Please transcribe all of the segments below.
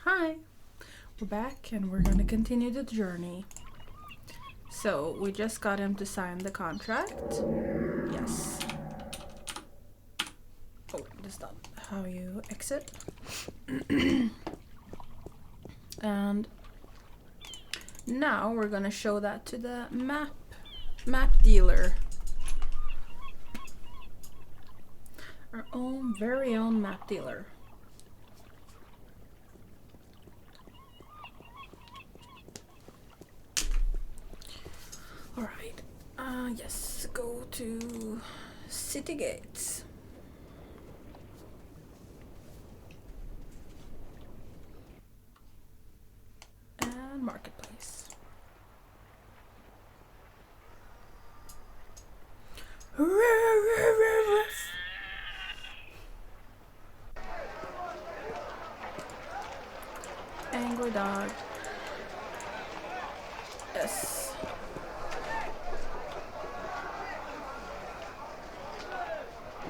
Hi, we're back and we're gonna continue the journey. So we just got him to sign the contract. Yes. Oh, that's not how you exit. And now we're gonna show that to the map dealer. Our own very own map dealer. Alright, yes, go to City Gates. And Marketplace. Angry dog. Yes.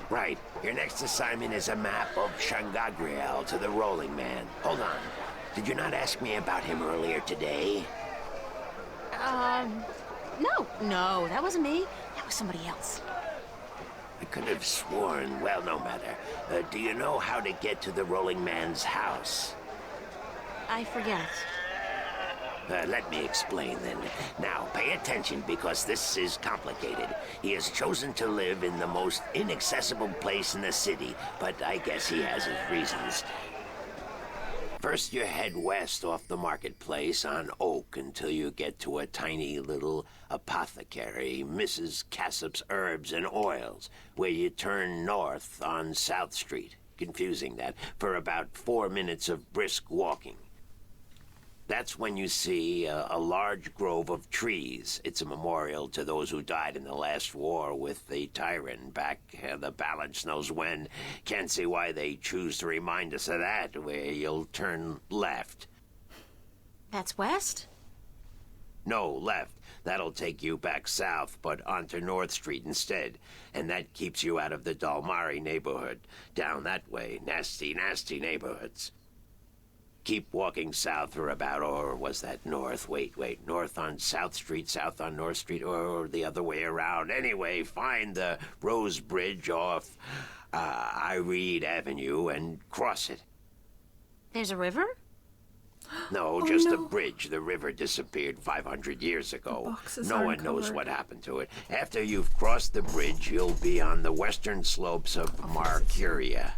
Right. Your next assignment is a map of Shangagriel to the Rolling Man. Hold on. Did you not ask me about him earlier today? No, that wasn't me. That was somebody else. I could have sworn. Well, no matter. Do you know how to get to the Rolling Man's house? I forget. Let me explain then. Now, pay attention because this is complicated. He has chosen to live in the most inaccessible place in the city, but I guess he has his reasons. First, you head west off the marketplace on Oak until you get to a tiny little apothecary, Mrs. Cassop's Herbs and Oils, where you turn north on South Street. Confusing that, for about 4 minutes of brisk walking. That's when you see a large grove of trees. It's a memorial to those who died in the last war with the Tyrant back the balance knows when. Can't see why they choose to remind us of that, where you'll turn left. That's west? No, left. That'll take you back south, but onto North Street instead. And that keeps you out of the Dalmari neighborhood. Down that way, nasty, nasty neighborhoods. Keep walking south for about, or was that north? Wait, north on South Street, south on North Street, or the other way around. Anyway, find the Rose Bridge off Iread Avenue and cross it. There's a river? No, Oh, just no. a bridge. The river disappeared 500 years ago. Boxes No are one knows uncovered. what happened to it. After you've crossed the bridge, you'll be on the western slopes of Marcuria.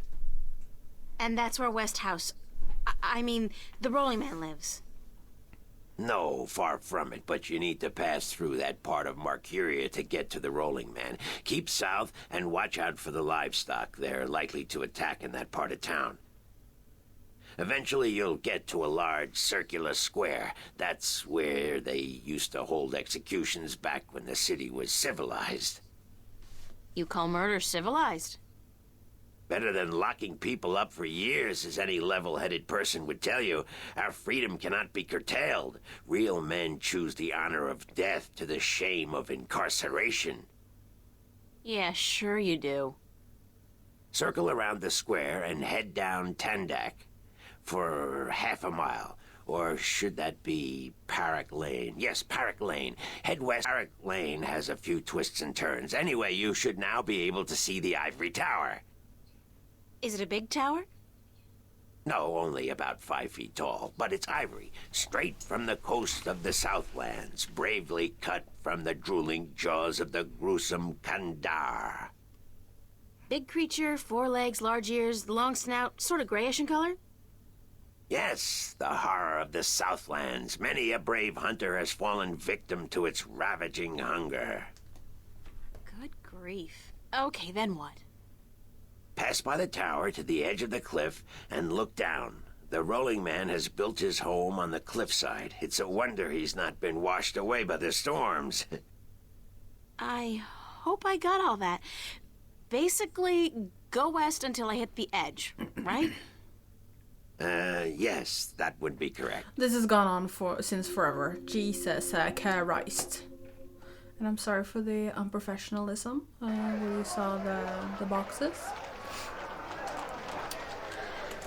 And that's where West House... I mean, the Rolling Man lives. No, far from it, but you need to pass through that part of Marcuria to get to the Rolling Man. Keep south and watch out for the livestock. They're likely to attack in that part of town. Eventually you'll get to a large circular square. That's where they used to hold executions back when the city was civilized. You call murder civilized? Better than locking people up for years, as any level-headed person would tell you. Our freedom cannot be curtailed. Real men choose the honor of death to the shame of incarceration. Yeah, sure you do. Circle around the square and head down Tandak for half a mile. Or should that be Park Lane? Yes, Park Lane. Head west. Park Lane has a few twists and turns. Anyway, you should now be able to see the Ivory Tower. Is it a big tower? No, only about 5 feet tall, but it's ivory, straight from the coast of the Southlands, bravely cut from the drooling jaws of the gruesome Kandar. Big creature, 4 legs, large ears, long snout, sort of grayish in color? Yes, the horror of the Southlands. Many a brave hunter has fallen victim to its ravaging hunger. Good grief. Okay, then what? Pass by the tower to the edge of the cliff and look down. The Rolling Man has built his home on the cliffside. It's a wonder he's not been washed away by the storms. I hope I got all that. Basically, go west until I hit the edge, right? Yes, that would be correct. This has gone on since forever. Jesus Christ. And I'm sorry for the unprofessionalism where you saw the boxes.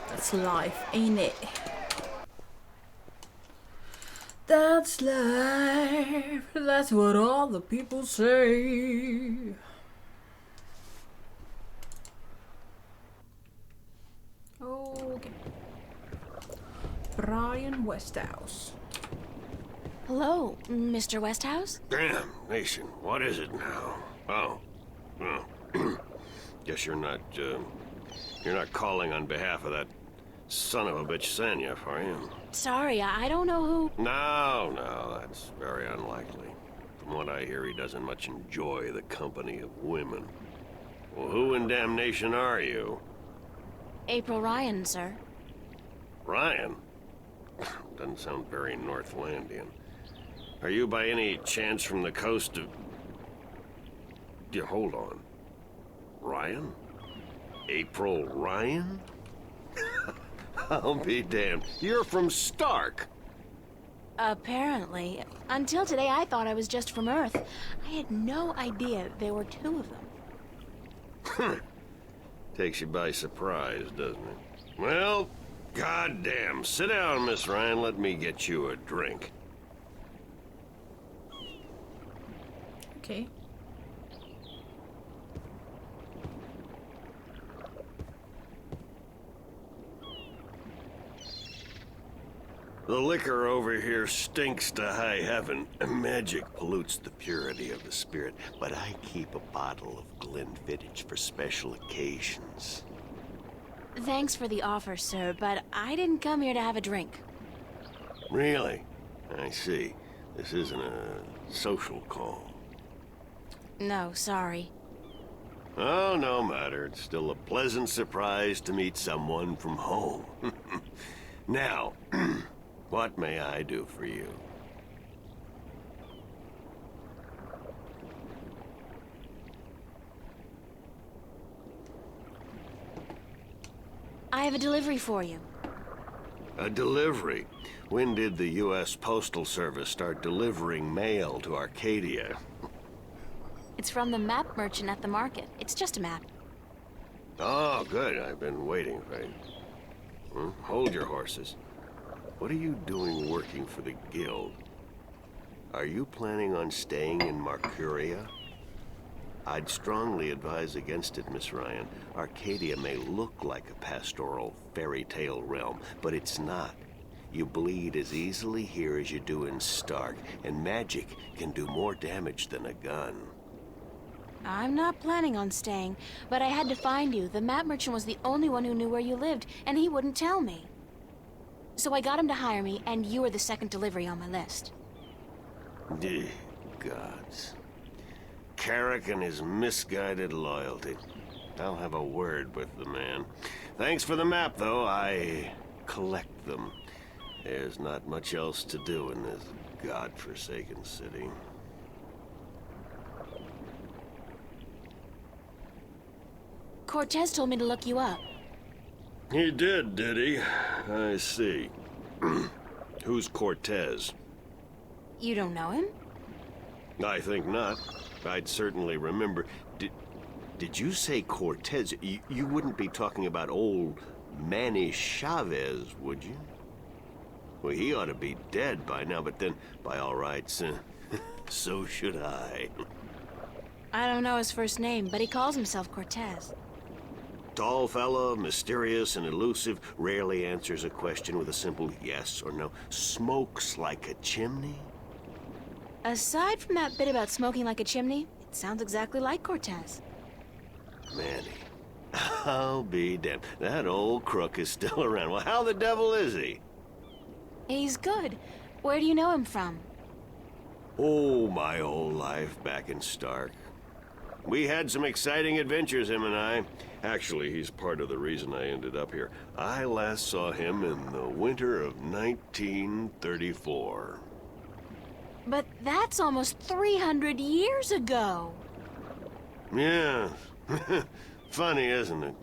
That's life, ain't it? That's life. That's what all the people say. Okay. Brian Westhouse. Hello, Mr. Westhouse? Damn, Nation, what is it now? Oh, well, guess you're not calling on behalf of that son of a bitch Sanya, are you? Sorry, I don't know who... No, that's very unlikely. From what I hear, he doesn't much enjoy the company of women. Well, who in damnation are you? April Ryan, sir. Ryan? Doesn't sound very Northlandian. Are you by any chance from the coast of... Yeah, hold on. Ryan? April Ryan? I'll be damned. You're from Stark. Apparently. Until today, I thought I was just from Earth. I had no idea there were two of them. Takes you by surprise, doesn't it? Well, goddamn. Sit down, Miss Ryan. Let me get you a drink. Okay. The liquor over here stinks to high heaven. Magic pollutes the purity of the spirit, but I keep a bottle of Glenfiddich for special occasions. Thanks for the offer, sir, but I didn't come here to have a drink. Really? I see. This isn't a social call. No, sorry. Oh, no matter. It's still a pleasant surprise to meet someone from home. Now, what may I do for you? I have a delivery for you. A delivery? When did the U.S. Postal Service start delivering mail to Arcadia? It's from the map merchant at the market. It's just a map. Oh, good. I've been waiting for it. Hold your horses. What are you doing working for the Guild? Are you planning on staying in Marcuria? I'd strongly advise against it, Miss Ryan. Arcadia may look like a pastoral fairy tale realm, but it's not. You bleed as easily here as you do in Stark, and magic can do more damage than a gun. I'm not planning on staying, but I had to find you. The map merchant was the only one who knew where you lived, and he wouldn't tell me. So I got him to hire me, and you were the second delivery on my list. Gods. Carrick and his misguided loyalty. I'll have a word with the man. Thanks for the map, though. I collect them. There's not much else to do in this godforsaken city. Cortez told me to look you up. He did he? I see. Who's Cortez? You don't know him? I think not. I'd certainly remember. Did you say Cortez? You wouldn't be talking about old Manny Chavez, would you? Well, he ought to be dead by now, but then, by all rights, so should I. I don't know his first name, but he calls himself Cortez. Tall fellow, mysterious and elusive, rarely answers a question with a simple yes or no. Smokes like a chimney? Aside from that bit about smoking like a chimney, it sounds exactly like Cortez. Manny. I'll be damned. That old crook is still around. Well, how the devil is he? He's good. Where do you know him from? Oh, my whole life back in Stark. We had some exciting adventures, him and I. Actually, he's part of the reason I ended up here. I last saw him in the winter of 1934. But that's almost 300 years ago. Yeah. Funny, isn't it?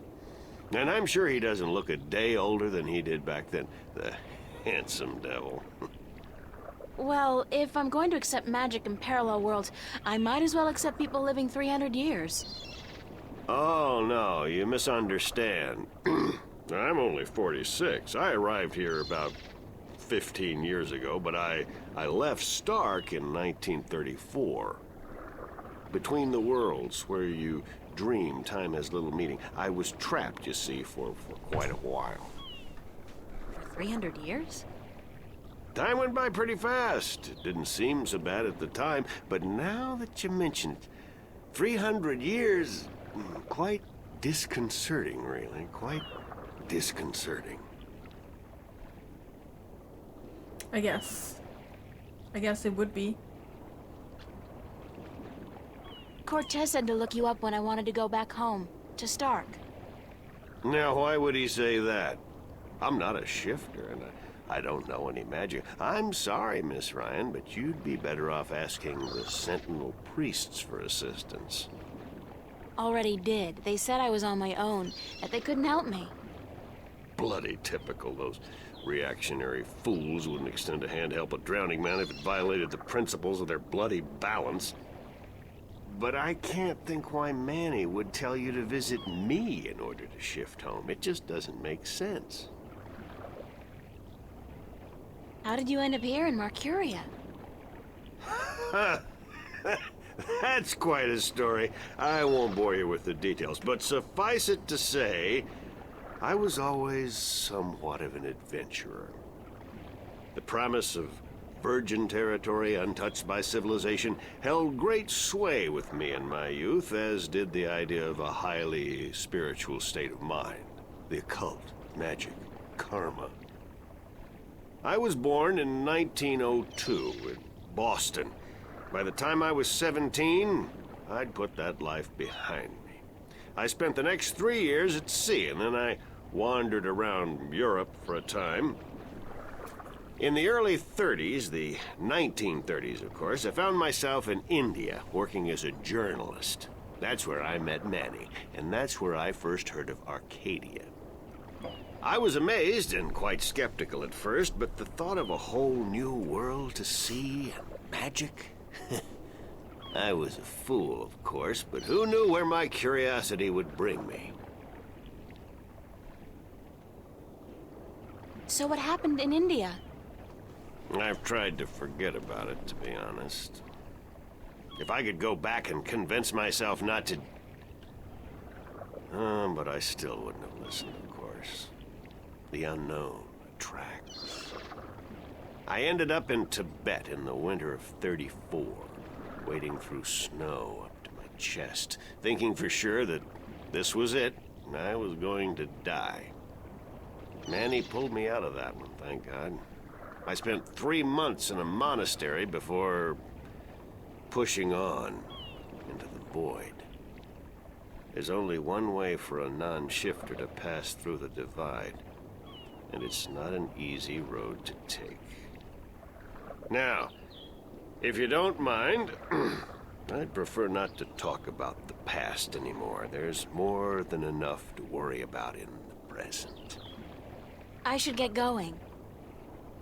And I'm sure he doesn't look a day older than he did back then. The handsome devil. Well, if I'm going to accept magic in parallel worlds, I might as well accept people living 300 years. Oh, no, you misunderstand. I'm only 46. I arrived here about 15 years ago, but I left Stark in 1934. Between the worlds, where you dream time has little meaning, I was trapped, you see, for quite a while. For 300 years? Time went by pretty fast. It didn't seem so bad at the time, but now that you mention it, 300 years, quite disconcerting, really. Quite disconcerting. I guess it would be. Cortez said to look you up when I wanted to go back home, to Stark. Now, why would he say that? I'm not a shifter, and I don't know any magic. I'm sorry, Miss Ryan, but you'd be better off asking the Sentinel priests for assistance. Already did. They said I was on my own, that they couldn't help me. Bloody typical. Those reactionary fools wouldn't extend a hand to help a drowning man if it violated the principles of their bloody balance. But I can't think why Manny would tell you to visit me in order to shift home. It just doesn't make sense. How did you end up here in Marcuria? That's quite a story. I won't bore you with the details, but suffice it to say, I was always somewhat of an adventurer. The promise of virgin territory untouched by civilization held great sway with me in my youth, as did the idea of a highly spiritual state of mind. The occult, magic, karma. I was born in 1902 in Boston. By the time I was 17, I'd put that life behind me. I spent the next 3 years at sea, and then I wandered around Europe for a time. In the early 30s, the 1930s, of course, I found myself in India working as a journalist. That's where I met Manny, and that's where I first heard of Arcadia. I was amazed and quite skeptical at first, but the thought of a whole new world to see and magic? I was a fool, of course, but who knew where my curiosity would bring me? So what happened in India? I've tried to forget about it, to be honest. If I could go back and convince myself not to... but I still wouldn't have listened, of course. The unknown attracts. I ended up in Tibet in the winter of '34, wading through snow up to my chest, thinking for sure that this was it, and I was going to die. Manny pulled me out of that one, thank God. I spent 3 months in a monastery before pushing on into the void. There's only one way for a non-shifter to pass through the divide, and it's not an easy road to take. Now, if you don't mind, I'd prefer not to talk about the past anymore. There's more than enough to worry about in the present. I should get going.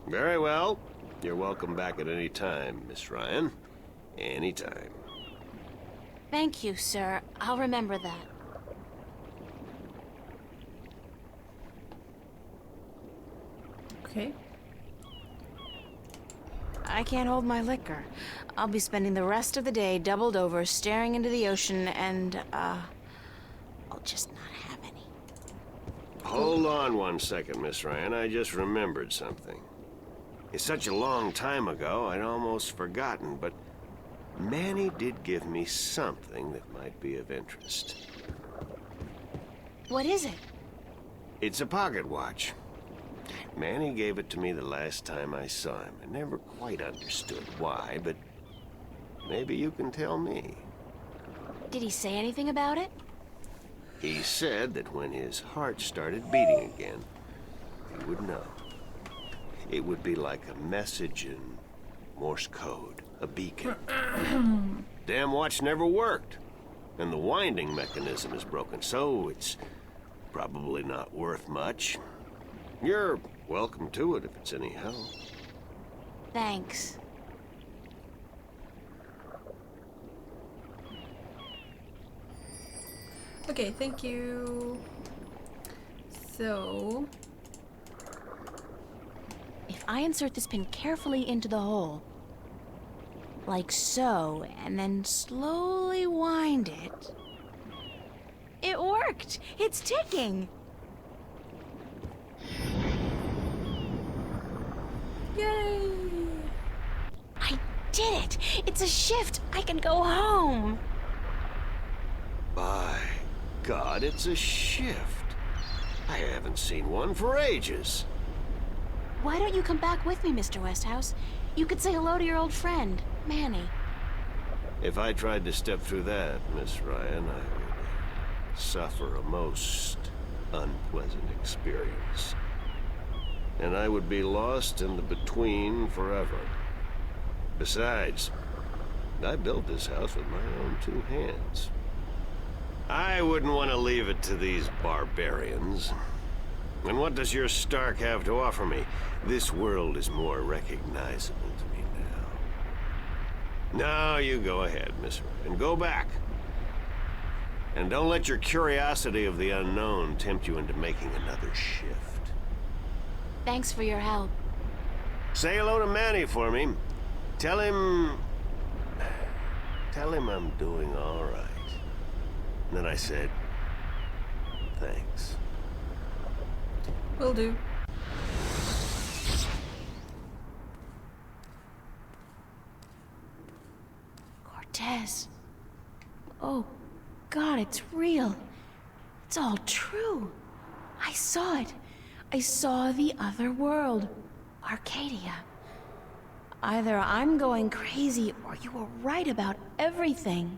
Very well. You're welcome back at any time, Miss Ryan. Any time. Thank you, sir. I'll remember that. Okay. I can't hold my liquor. I'll be spending the rest of the day doubled over, staring into the ocean, and, I'll just not have any. Hold on one second, Miss Ryan. I just remembered something. It's such a long time ago, I'd almost forgotten, but Manny did give me something that might be of interest. What is it? It's a pocket watch. Manny gave it to me the last time I saw him. I never quite understood why, but maybe you can tell me. Did he say anything about it? He said that when his heart started beating again, he would know. It would be like a message in Morse code, a beacon. Damn watch never worked, and the winding mechanism is broken, so it's probably not worth much. You're welcome to it if it's any help. Thanks. Okay, thank you. So... If I insert this pin carefully into the hole. Like so, and then slowly wind it. It worked! It's ticking! Yay! I did it! It's a shift! I can go home! By God, it's a shift. I haven't seen one for ages. Why don't you come back with me, Mr. Westhouse? You could say hello to your old friend, Manny. If I tried to step through that, Miss Ryan, I would suffer a most unpleasant experience. And I would be lost in the between forever. Besides, I built this house with my own 2 hands. I wouldn't want to leave it to these barbarians. And what does your Stark have to offer me? This world is more recognizable to me now. Now you go ahead, Miss Ryan. Go back. And don't let your curiosity of the unknown tempt you into making another shift. Thanks for your help. Say hello to Manny for me. Tell him I'm doing all right. And then I said, thanks. Will do. Cortez. Oh, God, it's real. It's all true. I saw it. I saw the other world. Arcadia. Either I'm going crazy, or you were right about everything.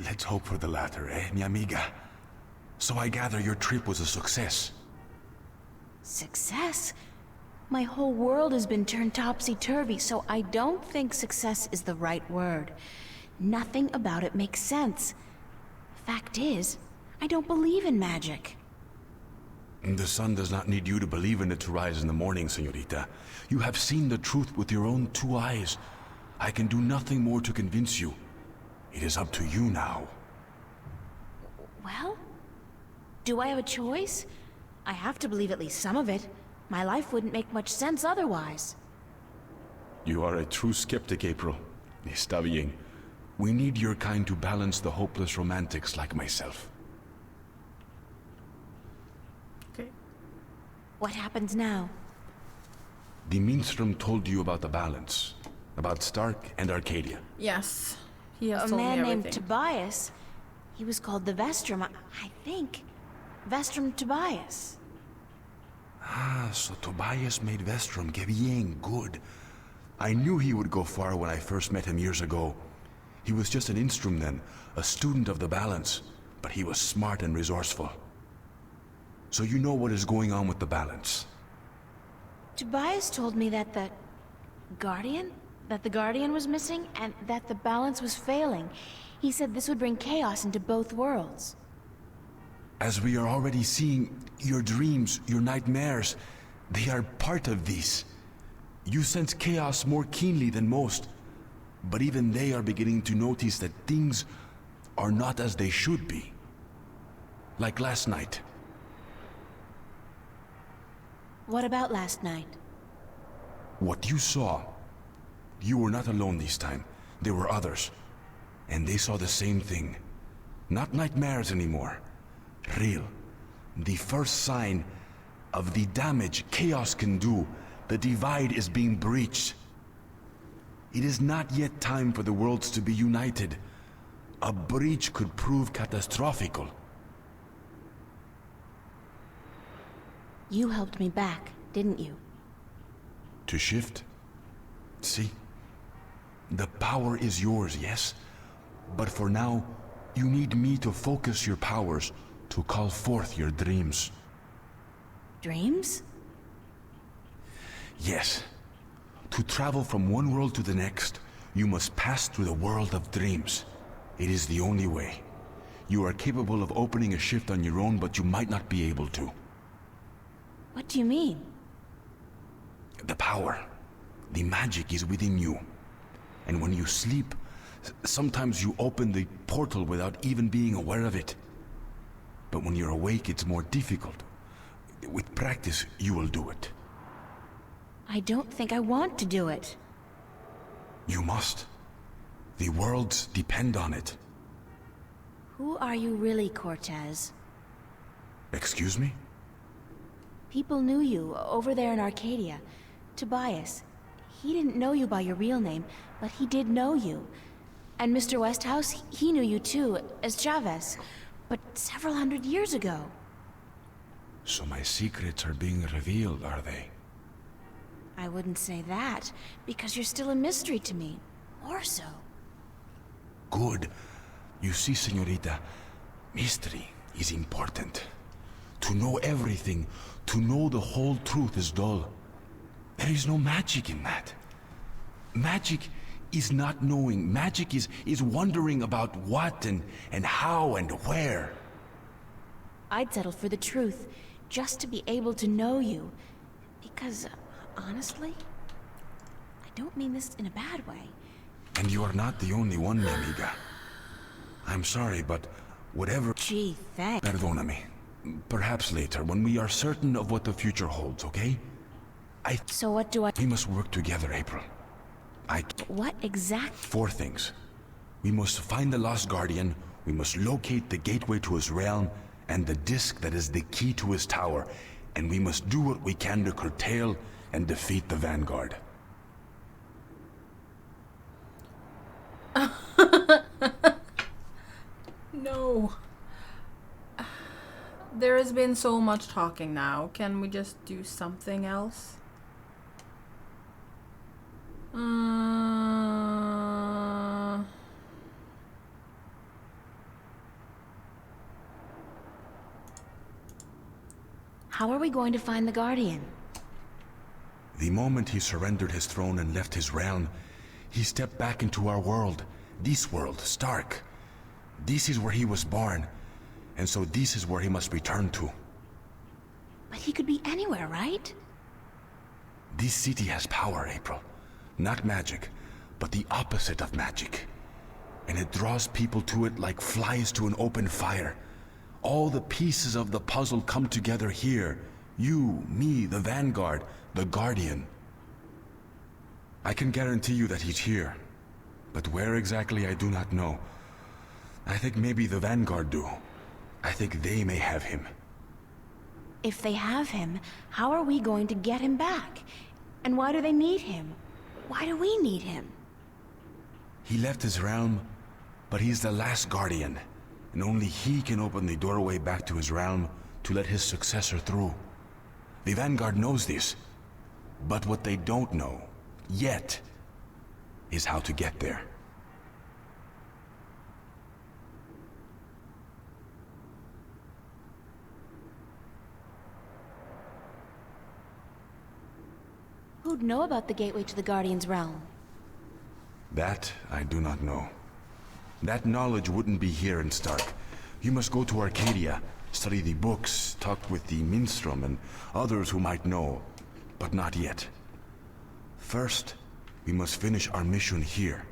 Let's hope for the latter, mi amiga? So I gather your trip was a success. Success? My whole world has been turned topsy-turvy, so I don't think success is the right word. Nothing about it makes sense. Fact is, I don't believe in magic. The sun does not need you to believe in it to rise in the morning, señorita. You have seen the truth with your own 2 eyes. I can do nothing more to convince you. It is up to you now. Well, do I have a choice? I have to believe at least some of it. My life wouldn't make much sense otherwise. You are a true skeptic, April. Está bien. We need your kind to balance the hopeless romantics like myself. Okay. What happens now? The Minstrom told you about the balance. About Stark and Arcadia. Yes. He has A told man me named everything. Tobias. He was called the Vestrum, I think. Vestrum Tobias. Ah, so Tobias made Vestrum. Que bien, good. I knew he would go far when I first met him years ago. He was just an Instrum then, a student of the balance, but he was smart and resourceful. So you know what is going on with the balance. Tobias told me that the Guardian was missing and that the balance was failing. He said this would bring chaos into both worlds. As we are already seeing, your dreams, your nightmares, they are part of these. You sense chaos more keenly than most, but even they are beginning to notice that things are not as they should be. Like last night. What about last night? What you saw, you were not alone this time. There were others. And they saw the same thing. Not nightmares anymore. Real. The first sign of the damage chaos can do. The divide is being breached. It is not yet time for the worlds to be united. A breach could prove catastrophical. You helped me back, didn't you? To shift? See? The power is yours, yes? But for now, you need me to focus your powers to call forth your dreams. Dreams? Yes. To travel from one world to the next, you must pass through the world of dreams. It is the only way. You are capable of opening a shift on your own, but you might not be able to. What do you mean? The power, the magic is within you. And when you sleep, sometimes you open the portal without even being aware of it. But when you're awake, it's more difficult. With practice, you will do it. I don't think I want to do it. You must. The worlds depend on it. Who are you really, Cortez? Excuse me? People knew you over there in Arcadia. Tobias. He didn't know you by your real name, but he did know you. And Mr. Westhouse, he knew you too, as Chavez. But several hundred years ago. So my secrets are being revealed, are they? I wouldn't say that, because you're still a mystery to me. More so. Good. You see, señorita, mystery is important. To know everything, to know the whole truth is dull. There is no magic in that. Magic is not knowing. Magic is wondering about what and how and where. I'd settle for the truth, just to be able to know you. Because, honestly, I don't mean this in a bad way. And you are not the only one, mi amiga. I'm sorry, but whatever... Gee, thanks. Perdóname. Perhaps later, when we are certain of what the future holds, okay? So what do I... We must work together, April. What exactly? 4 things. We must find the Lost Guardian, we must locate the gateway to his realm, and the disc that is the key to his tower, and we must do what we can to curtail and defeat the Vanguard. No. There has been so much talking now. Can we just do something else? How are we going to find the Guardian? The moment he surrendered his throne and left his realm, he stepped back into our world. This world, Stark. This is where he was born, and so this is where he must return to. But he could be anywhere, right? This city has power, April. Not magic, but the opposite of magic. And it draws people to it like flies to an open fire. All the pieces of the puzzle come together here. You, me, the Vanguard, the Guardian. I can guarantee you that he's here. But where exactly, I do not know. I think maybe the Vanguard do. I think they may have him. If they have him, how are we going to get him back? And why do they need him? Why do we need him? He left his realm, but he's the last Guardian. And only he can open the doorway back to his realm to let his successor through. The Vanguard knows this. But what they don't know, yet, is how to get there. Who'd know about the gateway to the Guardian's realm? That I do not know. That knowledge wouldn't be here in Stark. You must go to Arcadia, study the books, talk with the Minstrom and others who might know, but not yet. First, we must finish our mission here.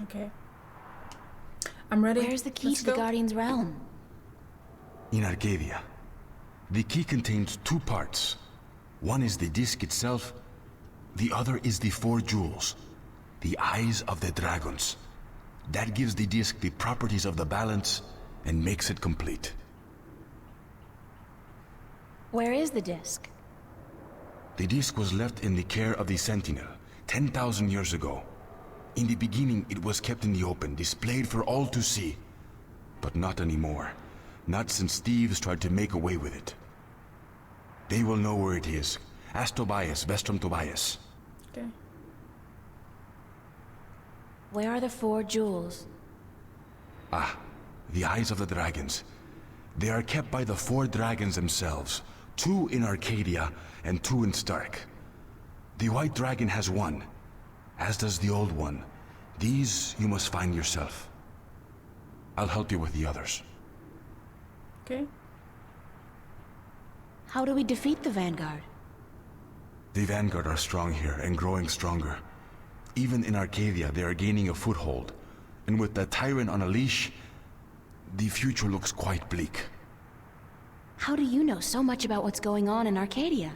Okay. I'm ready. Where's the key Let's to the go. Guardian's realm? In Arcadia. The key contains 2 parts. One is the disc itself, the other is the 4 jewels, the eyes of the dragons. That gives the disc the properties of the balance and makes it complete. Where is the disc? The disc was left in the care of the Sentinel 10,000 years ago. In the beginning, it was kept in the open, displayed for all to see. But not anymore. Not since thieves tried to make away with it. They will know where it is. Ask Tobias, Vestrum Tobias. Okay. Where are the 4 jewels? Ah, the eyes of the dragons. They are kept by the 4 dragons themselves. 2 in Arcadia and 2 in Stark. The white dragon has 1, as does the old one. These you must find yourself. I'll help you with the others. Okay. How do we defeat the Vanguard? The Vanguard are strong here and growing stronger. Even in Arcadia, they are gaining a foothold. And with the Tyrant on a leash, the future looks quite bleak. How do you know so much about what's going on in Arcadia?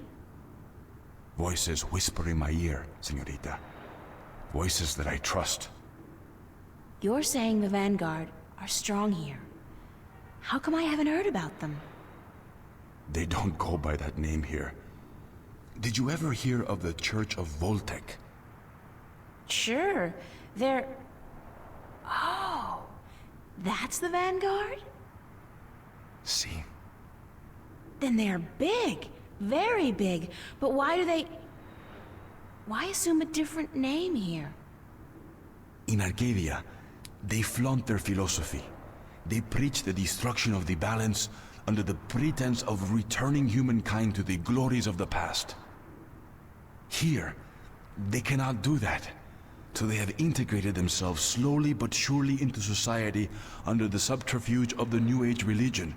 Voices whisper in my ear, señorita. Voices that I trust. You're saying the Vanguard are strong here. How come I haven't heard about them? They don't go by that name here. Did you ever hear of the Church of Voltec? Sure, they're... Oh, that's the Vanguard? See? Then they're big, very big. But why do they... Why assume a different name here? In Arcadia, they flaunt their philosophy. They preach the destruction of the balance under the pretense of returning humankind to the glories of the past. Here, they cannot do that. So they have integrated themselves slowly but surely into society under the subterfuge of the New Age religion.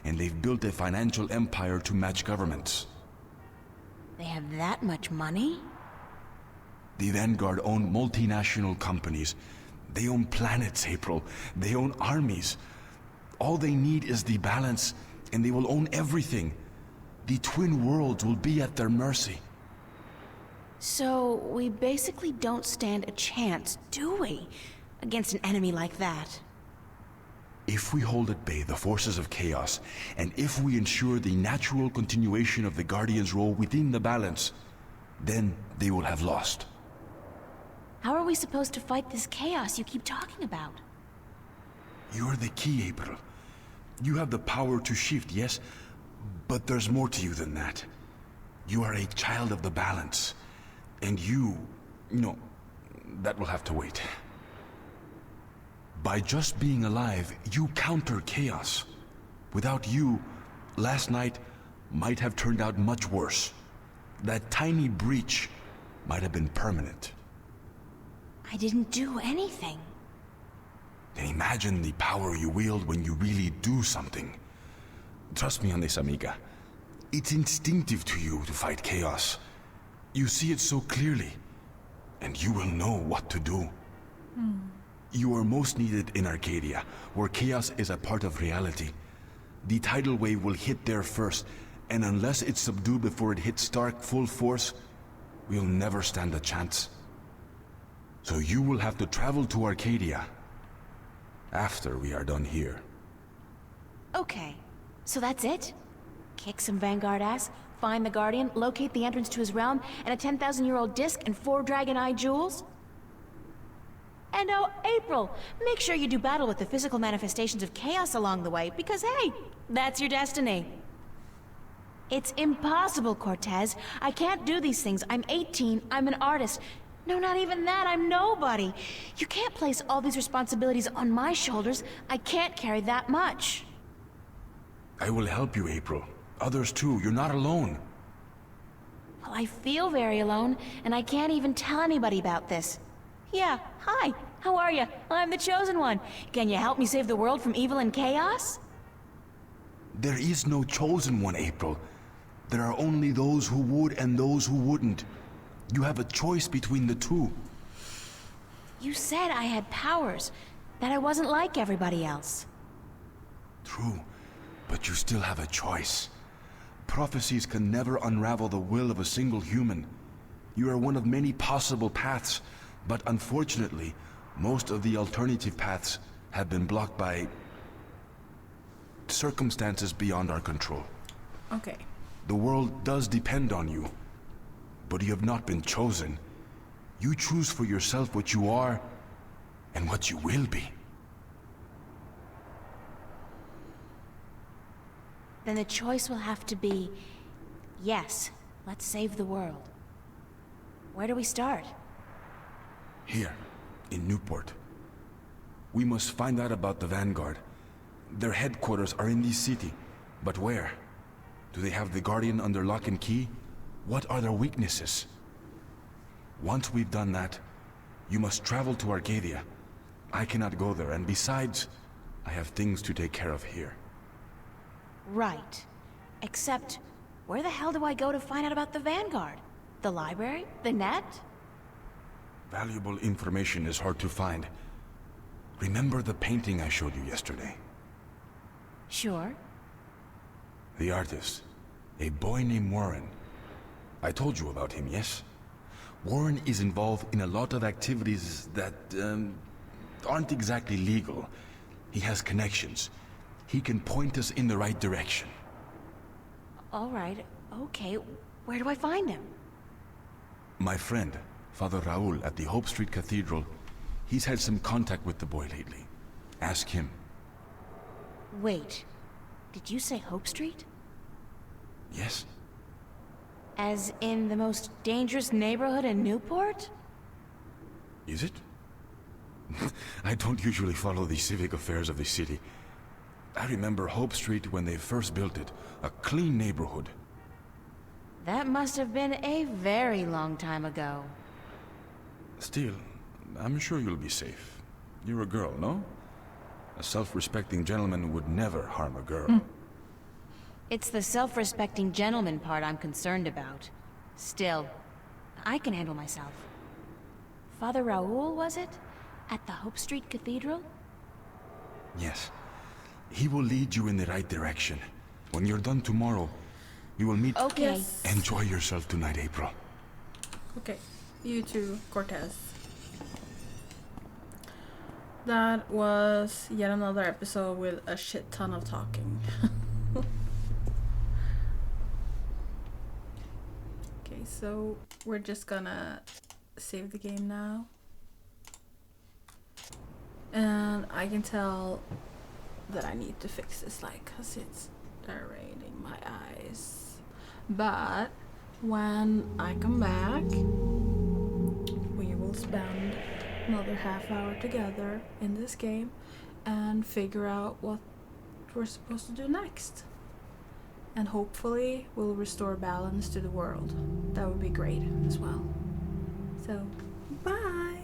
And they've built a financial empire to match governments. They have that much money? The Vanguard own multinational companies. They own planets, April. They own armies. All they need is the balance, and they will own everything. The twin worlds will be at their mercy. So, we basically don't stand a chance, do we? Against an enemy like that. If we hold at bay the forces of chaos, and if we ensure the natural continuation of the Guardian's role within the balance, then they will have lost. How are we supposed to fight this chaos you keep talking about? You're the key, April. You have the power to shift, yes? But there's more to you than that. You are a child of the balance. And you... No, that will have to wait. By just being alive, you counter chaos. Without you, last night might have turned out much worse. That tiny breach might have been permanent. I didn't do anything. Then imagine the power you wield when you really do something. Trust me on this, amiga. It's instinctive to you to fight chaos. You see it so clearly, and you will know what to do. You are most needed in Arcadia, where chaos is a part of reality. The tidal wave will hit there first, and unless it's subdued before it hits Stark full force, we'll never stand a chance. So you will have to travel to Arcadia after we are done here. Okay, so that's it? Kick some Vanguard ass, find the Guardian, locate the entrance to his realm, and a 10,000-year-old disc and 4 Dragon Eye jewels? And oh, April, make sure you do battle with the physical manifestations of chaos along the way, because hey, that's your destiny. It's impossible, Cortez. I can't do these things. I'm 18, I'm an artist. No, not even that, I'm nobody. You can't place all these responsibilities on my shoulders. I can't carry that much. I will help you, April. Others too, you're not alone. Well, I feel very alone, and I can't even tell anybody about this. Yeah, hi, how are you? I'm the Chosen One. Can you help me save the world from evil and chaos? There is no chosen one, April. There are only those who would and those who wouldn't. You have a choice between the two. You said I had powers, that I wasn't like everybody else. True, but you still have a choice. Prophecies can never unravel the will of a single human. You are one of many possible paths, but unfortunately, most of the alternative paths have been blocked by circumstances beyond our control. Okay. The world does depend on you, but you have not been chosen. You choose for yourself what you are and what you will be. Then the choice will have to be, yes, let's save the world. Where do we start? Here, in Newport. We must find out about the Vanguard. Their headquarters are in this city, but where? Do they have the Guardian under lock and key? What are their weaknesses? Once we've done that, you must travel to Arcadia. I cannot go there, and besides, I have things to take care of here. Right. Except, where the hell do I go to find out about the Vanguard? The library? The net? Valuable information is hard to find. Remember the painting I showed you yesterday? Sure. The artist, a boy named Warren. I told you about him, yes? Warren is involved in a lot of activities that aren't exactly legal. He has connections. He can point us in the right direction. All right, okay. Where do I find him? My friend, Father Raul at the Hope Street Cathedral, he's had some contact with the boy lately. Ask him. Wait, did you say Hope Street? Yes? As in the most dangerous neighborhood in Newport? Is it? I don't usually follow the civic affairs of the city. I remember Hope Street when they first built it. A clean neighborhood. That must have been a very long time ago. Still, I'm sure you'll be safe. You're a girl, no? A self-respecting gentleman would never harm a girl. It's the self-respecting gentleman part I'm concerned about. Still, I can handle myself. Father Raul, was it? At the Hope Street Cathedral? Yes. He will lead you in the right direction. When you're done tomorrow, we will meet. Okay. Yes. Enjoy yourself tonight, April. Okay, you too, Cortez. That was yet another episode with a shit ton of talking. Okay, so we're just gonna save the game now. And I can tell that I need to fix this light because it's irritating my eyes. But when I come back, we will spend another half hour together in this game and figure out what we're supposed to do next. And hopefully we'll restore balance to the world. That would be great as well. So, bye!